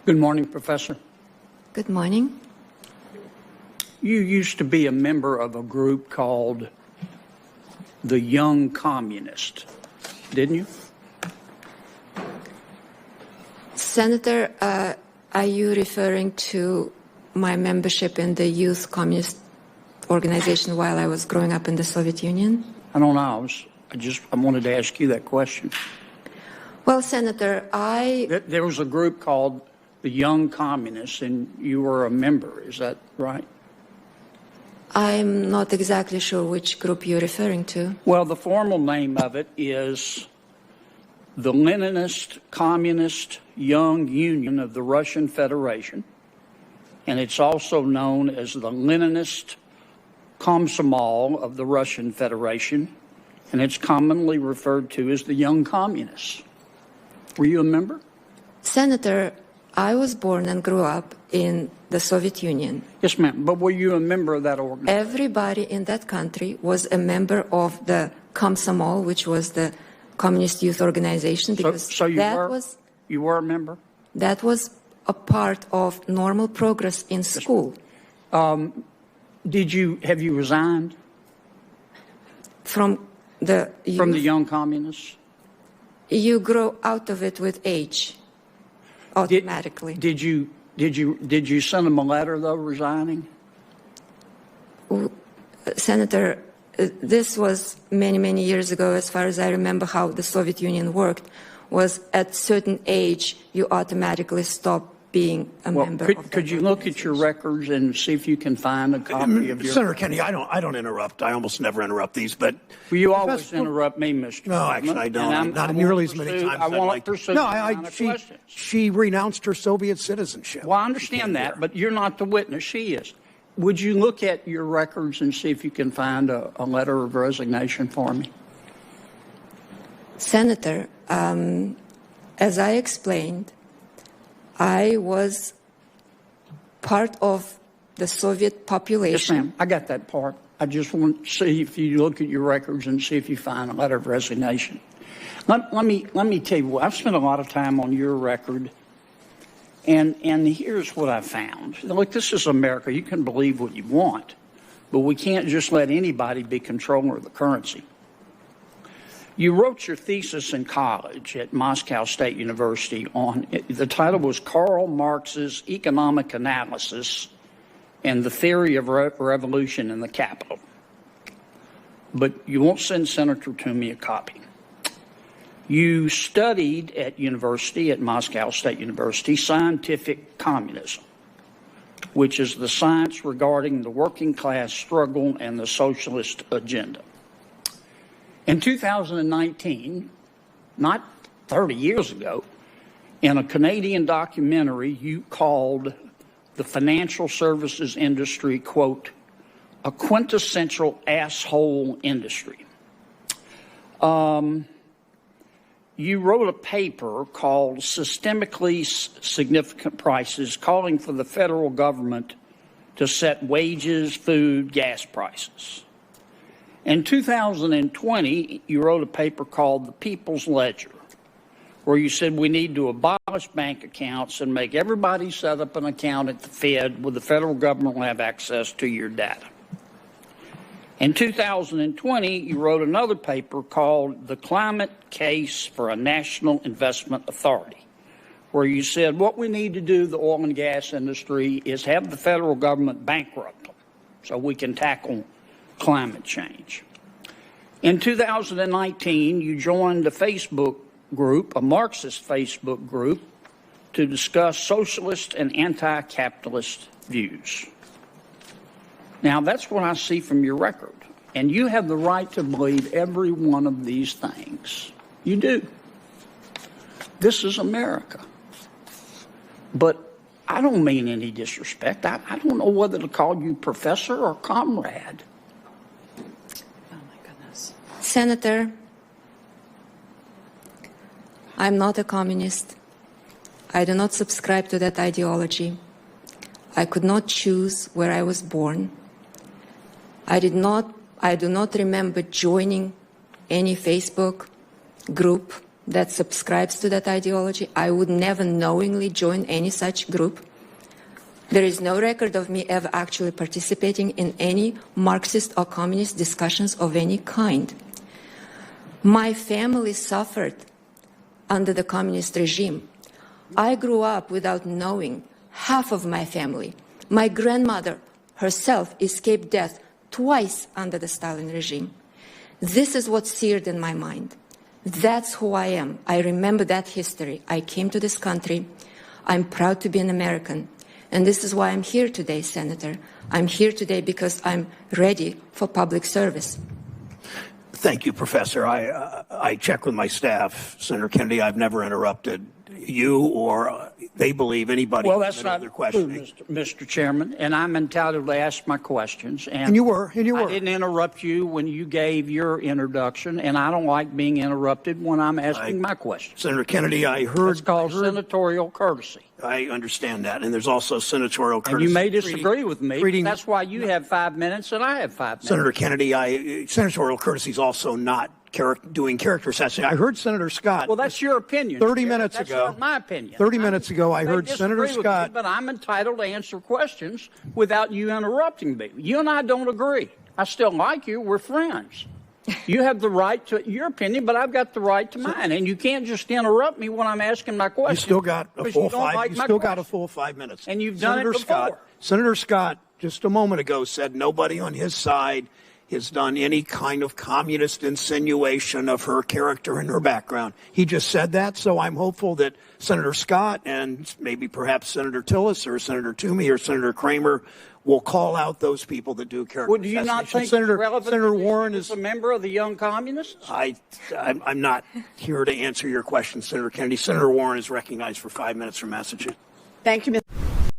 Good morning, Professor. Good morning. You used to be a member of a group called the Young Communists, didn't you? Senator, are you referring to my membership in the Youth Communist organization while I was growing up in the Soviet Union? I don't know. I wanted to ask you that question. Well, Senator, There was a group called the Young Communists, and you were a member. Is that right? I'm not exactly sure which group you're referring to. Well, the formal name of it is the Leninist Communist Young Union of the Russian Federation, and it's also known as the Leninist Komsomol of the Russian Federation, and it's commonly referred to as the Young Communists. Were you a member? Senator, I was born and grew up in the Soviet Union. Yes, ma'am. But were you a member of that organization? Everybody in that country was a member of the Komsomol, which was the Communist Youth Organization. Because so you were a member? That was a part of normal progress in school. Have you resigned? From the youth? From the Young Communists? You grow out of it with age, automatically. Did you send them a letter, though, resigning? Senator, this was many, many years ago. As far as I remember how the Soviet Union worked, was at certain age, you automatically stop being a member of could you look at your records and see if you can find a copy of your... Senator Kennedy, I don't interrupt. I almost never interrupt these, but... Well, you always interrupt me, Mr. No, actually, I don't. Not nearly as many times as I'd like to. No, she renounced her Soviet citizenship. Well, I understand that, but you're not the witness. She is. Would you look at your records and see if you can find a letter of resignation for me? Senator, as I explained, I was part of the Soviet population. Yes, ma'am. I got that part. I just want to see if you look at your records and see if you find a letter of resignation. Let me tell you what, I've spent a lot of time on your record, and here's what I found. Look, this is America. You can believe what you want, but we can't just let anybody be controller of the currency. You wrote your thesis in college at Moscow State University on, the title was Karl Marx's Economic Analysis and the Theory of Revolution in the Capital. But you won't send Senator Toomey a copy. You studied at Moscow State University, scientific communism, which is the science regarding the working class struggle and the socialist agenda. In 2019, not 30 years ago, in a Canadian documentary, you called the financial services industry, quote, a quintessential asshole industry. You wrote a paper called Systemically Significant Prices, calling for the federal government to set wages, food, gas prices. In 2020, you wrote a paper called The People's Ledger, where you said we need to abolish bank accounts and make everybody set up an account at the Fed where the federal government will have access to your data. In 2020, you wrote another paper called The Climate Case for a National Investment Authority, where you said what we need to do, the oil and gas industry, is have the federal government bankrupt them so we can tackle climate change. In 2019, you joined a Facebook group, a Marxist Facebook group, to discuss socialist and anti-capitalist views. Now, that's what I see from your record, and you have the right to believe every one of these things. You do. This is America. But I don't mean any disrespect. I don't know whether to call you professor or comrade. Senator, I'm not a communist. I do not subscribe to that ideology. I could not choose where I was born. I do not remember joining any Facebook group that subscribes to that ideology. I would never knowingly join any such group. There is no record of me ever actually participating in any Marxist or communist discussions of any kind. My family suffered under the communist regime. I grew up without knowing half of my family. My grandmother herself escaped death twice under the Stalin regime. This is what's seared in my mind. That's who I am. I remember that history. I came to this country. I'm proud to be an American. And this is why I'm here today, Senator. I'm here today because I'm ready for public service. Thank you, Professor. I checked with my staff. Senator Kennedy, I've never interrupted you or they believe anybody. Well, that's not true, Mr. Chairman, and I'm entitled to ask my questions. And you were. I didn't interrupt you when you gave your introduction, and I don't like being interrupted when I'm asking my questions. Senator Kennedy, I heard. It's called senatorial courtcy. I understand that, and there's also senatorial courtesy. And you may disagree with me, but that's why you have 5 minutes and I have 5 minutes. Senator Kennedy, senatorial courtesy is also not doing character assassination. I heard Senator Scott. Well, that's your opinion. 30 minutes ago. That's not my opinion. 30 minutes ago, I heard Senator Scott. But I'm entitled to answer questions without you interrupting me. You and I don't agree. I still like you. We're friends. You have the right to your opinion, but I've got the right to mine. And you can't just interrupt me when I'm asking my question. You still got a full 5 minutes. And you've done it before. Senator Scott, just a moment ago, said nobody on his side has done any kind of communist insinuation of her character and her background. He just said that, so I'm hopeful that Senator Scott and maybe perhaps Senator Tillis or Senator Toomey or Senator Kramer will call out those people that do character Well, do you not think Senator Warren is a member of the Young Communists? I'm not here to answer your question, Senator Kennedy. Senator Warren is recognized for 5 minutes from Massachusetts. Thank you, Mr.